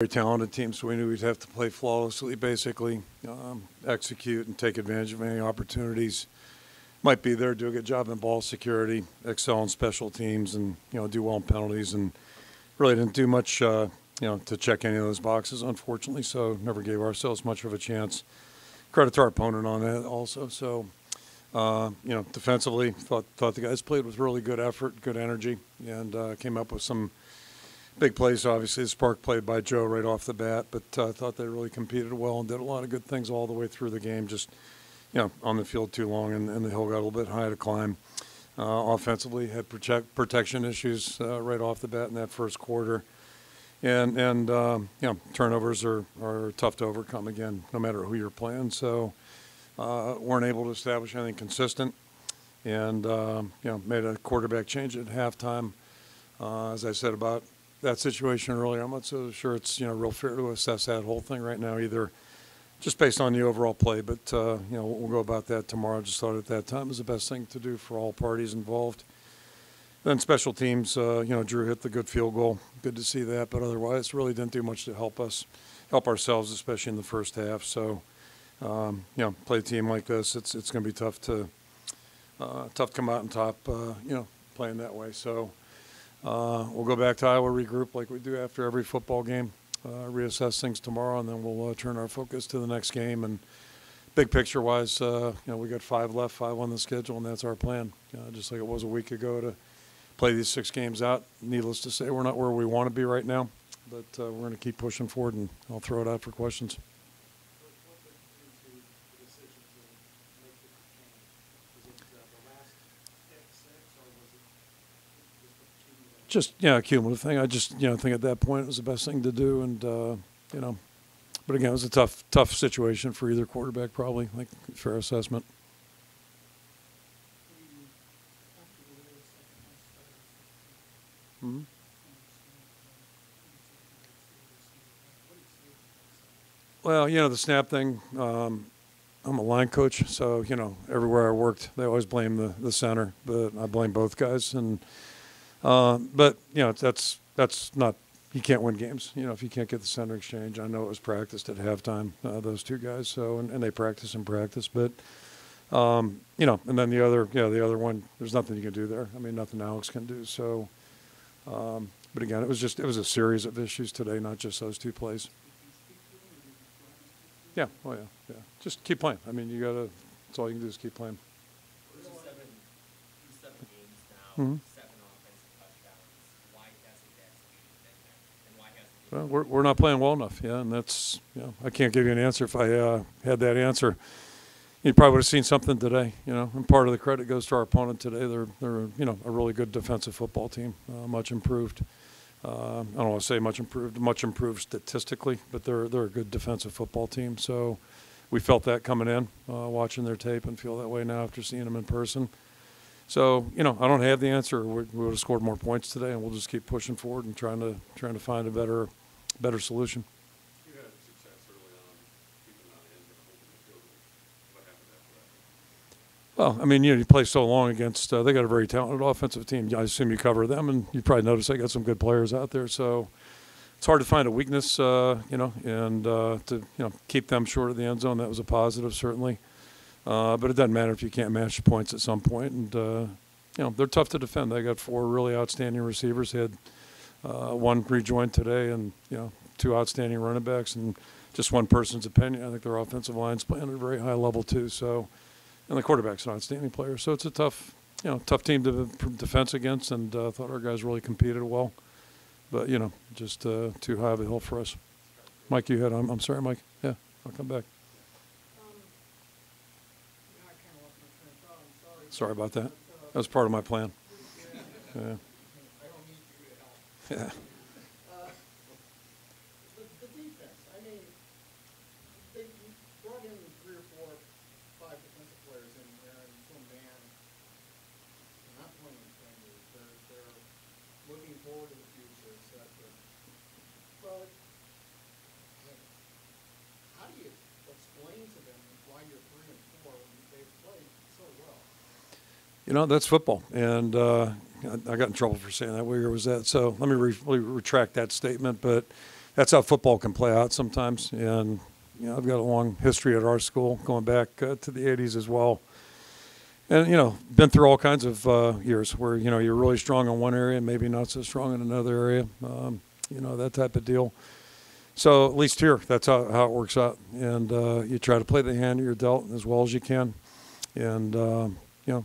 Very talented team, so we knew we'd have to play flawlessly, basically, execute and take advantage of any opportunities. Might be there, do a good job in ball security, excel in special teams, and do well in penalties. And really didn't do much, to check any of those boxes, unfortunately. So never gave ourselves much of a chance. Credit to our opponent on that also. So, defensively, thought the guys played with really good effort, good energy, and came up with some big plays. Obviously, the spark played by Joe right off the bat, but I thought they really competed well and did a lot of good things all the way through the game. Just, on the field too long, and the hill got a little bit high to climb. Offensively, had protection issues right off the bat in that first quarter. And turnovers are tough to overcome, again, no matter who you're playing. So weren't able to establish anything consistent, and, made a quarterback change at halftime. As I said about that situation earlier, I'm not so sure it's, real fair to assess that whole thing right now either, just based on the overall play. But, we'll go about that tomorrow. Just thought at that time it was the best thing to do for all parties involved. Then special teams, Drew hit the good field goal. Good to see that, but otherwise really didn't do much to help ourselves, especially in the first half. So, play a team like this, it's going to be tough to come out on top, playing that way. So we'll go back to Iowa, regroup like we do after every football game, reassess things tomorrow, and then we'll turn our focus to the next game. And big picture-wise, we got 5 left, 5 on the schedule, and that's our plan. Just like it was a week ago to play these 6 games out. Needless to say, we're not where we want to be right now, but we're going to keep pushing forward, and I'll throw it out for questions. Just, a cumulative thing. I just, think at that point it was the best thing to do, and, but again, it was a tough situation for either quarterback, probably, like, fair assessment. Mm-hmm. Well, the snap thing, I'm a line coach, so, everywhere I worked, they always blame the center, but I blame both guys. And but, that's not – you can't win games, if you can't get the center exchange. I know it was practiced at halftime, those two guys, so and they practice and practice. But, and then the other one, there's nothing you can do there. I mean, nothing Alex can do. So, but again, it was a series of issues today, not just those 2 plays. Yeah, oh yeah. Just keep playing. I mean, that's all you can do is keep playing. Seven games now, Mm-hmm. 7 offensive touchdowns. Why hasn't that speed been there? And why hasn't it? Well, we're not playing well enough, and that's, I can't give you an answer. If I had that answer, you probably would have seen something today, and part of the credit goes to our opponent today. They're a really good defensive football team, much improved. I don't want to say much improved statistically, but they're a good defensive football team. So we felt that coming in, watching their tape, and feel that way now after seeing them in person. So, I don't have the answer. We would have scored more points today, and we'll just keep pushing forward and trying to find a better solution. You had success early on, keeping out ends and holding the field goal. What happened after that? Well, I mean, you play so long against they got a very talented offensive team. I assume you cover them, and you probably notice they got some good players out there. So it's hard to find a weakness, and to keep them short of the end zone. That was a positive, certainly. But it doesn't matter if you can't match the points at some point. And, they're tough to defend. They got 4 really outstanding receivers. They had 1 rejoined today and, 2 outstanding running backs. And just one person's opinion, I think their offensive line's playing at a very high level too. So, and the quarterback's an outstanding player. So it's a tough team to defense against, and thought our guys really competed well. But, just too high of a hill for us. Mike, you had – I'm sorry, Mike. Yeah, I'll come back. Sorry about that. That was part of my plan. Yeah. Yeah. The defense, I mean, they brought in 3 or 4, 5 defensive players in there, and some man, they're not playing defenders. They're looking forward to the future, et cetera. But how do you explain to them why you're 3 and 4 when they've played so well? That's football, and I got in trouble for saying that. Where was that? So let me retract that statement. But that's how football can play out sometimes. And I've got a long history at our school, going back to the '80s as well. And been through all kinds of years where you're really strong in one area and maybe not so strong in another area. That type of deal. So at least here, that's how it works out. And you try to play the hand you're dealt as well as you can, and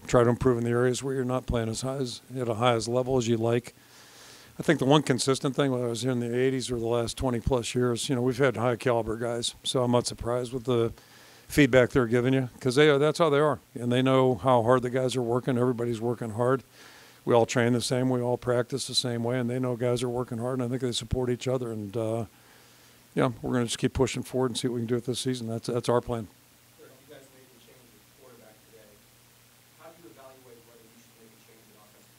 try to improve in the areas where you're not playing at a highest level as you like. I think the one consistent thing when I was here in the '80s or the last 20+ years, we've had high caliber guys. So I'm not surprised with the feedback they're giving you, because that's how they are, and they know how hard the guys are working. Everybody's working hard. We all train the same. We all practice the same way, and they know guys are working hard, and I think they support each other. And we're going to just keep pushing forward and see what we can do with this season. That's our plan. You guys made the change with quarterback today. How do you evaluate whether you should make a change in offensive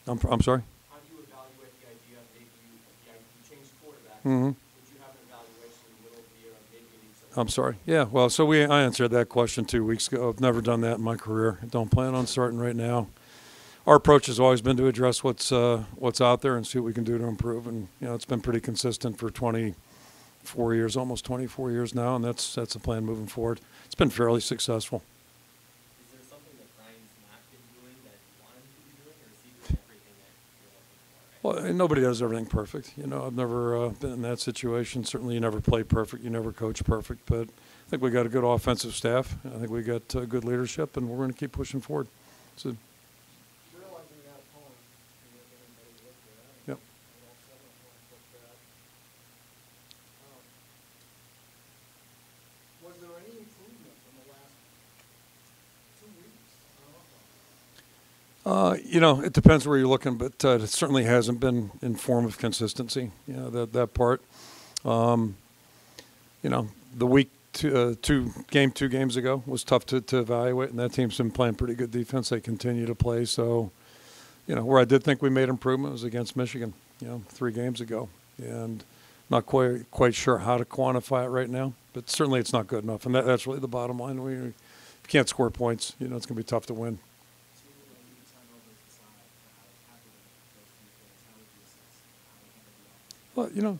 coordinator? I'm sorry? How do you evaluate the idea of maybe you changed quarterback? Mm-hmm. Would you have an evaluation in the middle of the year of maybe you need something? I'm sorry. Yeah, well, so I answered that question 2 weeks ago. I've never done that in my career. I don't plan on starting right now. Our approach has always been to address what's out there and see what we can do to improve. And it's been pretty consistent for 24 years, almost 24 years now, and that's the plan moving forward. It's been fairly successful. Is there something that Brian's not been doing that you want him to be doing, or is he doing everything that you're looking for? Right? Well, nobody does everything perfect. I've never been in that situation. Certainly, you never play perfect. You never coach perfect. But I think we got a good offensive staff. I think we got good leadership, and we're going to keep pushing forward. So. Realizing that opponent, if anybody looked at it, Yep. all 7 opponents looked at. Was there any improvement in the last 2 weeks on offense? It depends where you're looking, but it certainly hasn't been in form of consistency. That part. The week 2 games ago was tough to evaluate, and that team's been playing pretty good defense. They continue to play. So, where I did think we made improvement was against Michigan, 3 games ago, and not quite sure how to quantify it right now. But certainly it's not good enough, and that's really the bottom line. If you can't score points, it's going to be tough to win. Well, I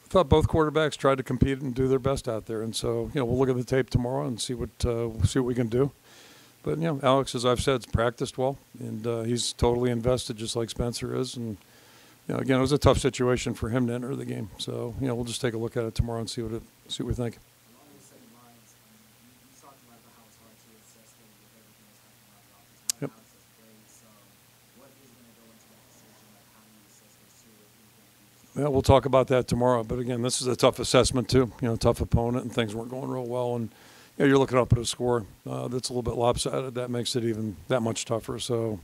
thought both quarterbacks tried to compete and do their best out there, and so we'll look at the tape tomorrow and see what we can do. But Alex, as I've said, has practiced well, and he's totally invested, just like Spencer is. And again, it was a tough situation for him to enter the game. So we'll just take a look at it tomorrow and see what we think. Yep. Yeah, we'll talk about that tomorrow. But again, this is a tough assessment too. Tough opponent, and things weren't going real well. And you're looking up at a score that's a little bit lopsided. That makes it even that much tougher. So,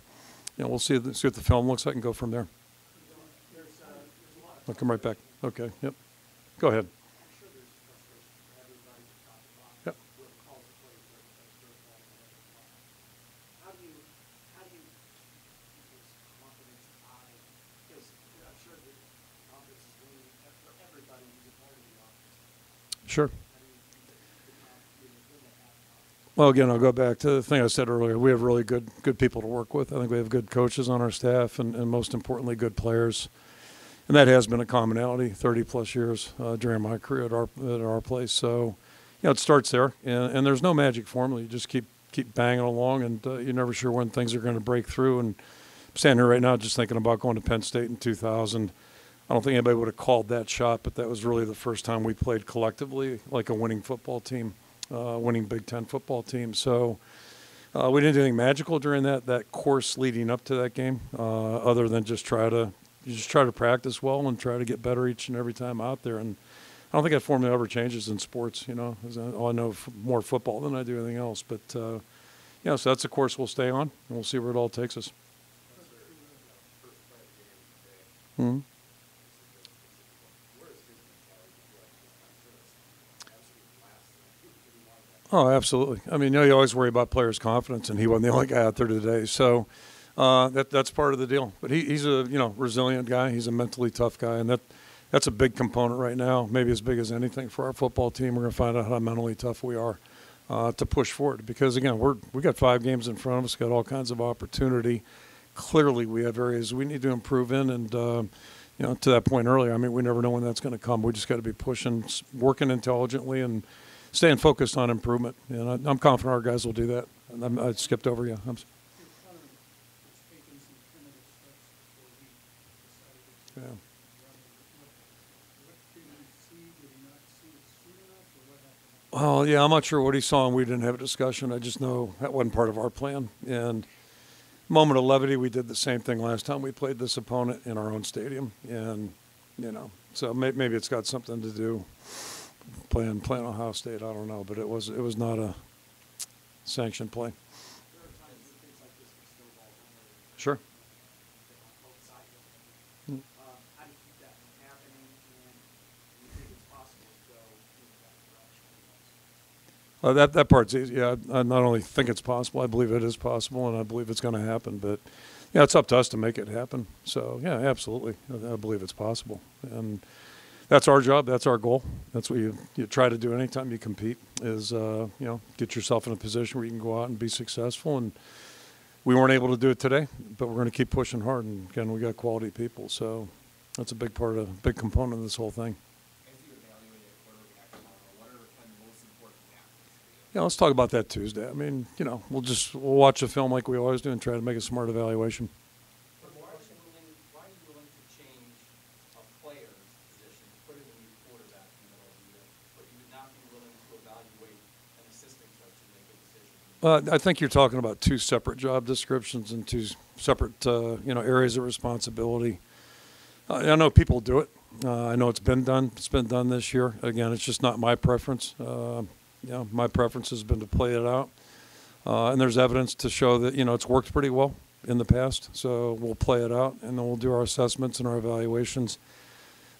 we'll see what the film looks like and go from there. I'll come right back. Okay. Yep. Go ahead. Yep. Sure. Well, again, I'll go back to the thing I said earlier. We have really good people to work with. I think we have good coaches on our staff, and most importantly, good players. And that has been a commonality 30+ years during my career at our place. So, it starts there, and there's no magic formula. You just keep banging along, and you're never sure when things are going to break through. And I'm standing here right now just thinking about going to Penn State in 2000. I don't think anybody would have called that shot, but that was really the first time we played collectively like a winning football team, winning Big Ten football team. So we didn't do anything magical during that course leading up to that game, other than just try to practice well and try to get better each and every time out there. And I don't think that formula ever changes in sports. I know more football than I do anything else. But so that's a course we'll stay on, and we'll see where it all takes us. Mm-hmm. Oh, absolutely. I mean, you always worry about players' confidence, and he wasn't the only guy out there today. So that's part of the deal. But he's a resilient guy. He's a mentally tough guy, and that's a big component right now, maybe as big as anything for our football team. We're going to find out how mentally tough we are to push forward. Because, again, we got 5 games in front of us, got all kinds of opportunity. Clearly we have areas we need to improve in, and to that point earlier, I mean, we never know when that's going to come. We just got to be pushing, working intelligently, and staying focused on improvement. And I'm confident our guys will do that. And I skipped over you. Your Connor was taking some primitive steps before he decided to Yeah. run. What did he see? Did he not see it soon enough, or what happened? Well, yeah, I'm not sure what he saw, and we didn't have a discussion. I just know that wasn't part of our plan. And moment of levity, we did the same thing last time we played this opponent in our own stadium. And, so maybe it's got something to do playing Ohio State. I don't know, but it was not a sanctioned play. There are times when things like this can snowball one way or the other. Sure. On both sides of it. How do you keep that from happening, and do you think it's possible to go in that direction? That part's easy. Yeah, I not only think it's possible, I believe it is possible, and I believe it's going to happen. But yeah, it's up to us to make it happen. So yeah, absolutely, I believe it's possible, and that's our job. That's our goal. That's what you try to do anytime you compete. Is get yourself in a position where you can go out and be successful. And we weren't able to do it today, but we're going to keep pushing hard. And again, we got quality people, so that's a big component of this whole thing. As you evaluate a quarterback tomorrow, what are kind of the most important factors for you? Yeah, let's talk about that Tuesday. I mean, we'll watch the film like we always do and try to make a smart evaluation. But why are you willing to change a player's position, put in a new quarterback in the middle of the year, but you would not be willing to evaluate an assistant coach and make a decision? I think you're talking about two separate job descriptions and two separate, areas of responsibility. I know people do it. I know it's been done. It's been done this year. Again, it's just not my preference. My preference has been to play it out. And there's evidence to show that, it's worked pretty well in the past. So we'll play it out, and then we'll do our assessments and our evaluations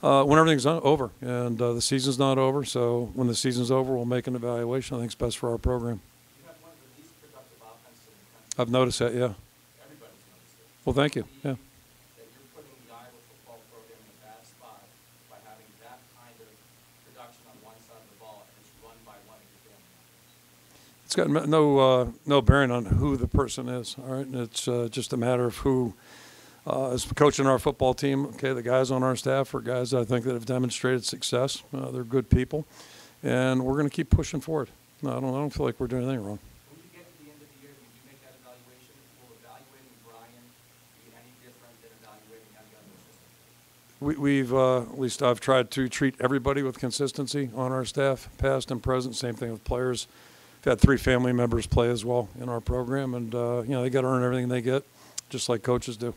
when everything's over. And the season's not over. So when the season's over, we'll make an evaluation. I think it's best for our program. You have one of the least productive offenses in the country. I've noticed that, yeah. Everybody's noticed it. Well, thank you. Yeah. That you're putting the Iowa football program in a bad spot by having that kind of production on one side of the ball, and it's run by one of your family members. It's got no bearing on who the person is, all right? It's just a matter of who is coaching our football team. Okay, the guys on our staff are guys I think that have demonstrated success. They're good people, and we're going to keep pushing forward. No, I don't feel like we're doing anything wrong. When you get to the end of the year, when you make that evaluation, will evaluating Brian be any different than evaluating any other assistant? We've at least I've tried to treat everybody with consistency on our staff, past and present. Same thing with players. We've had 3 family members play as well in our program, and they got to earn everything they get, just like coaches do.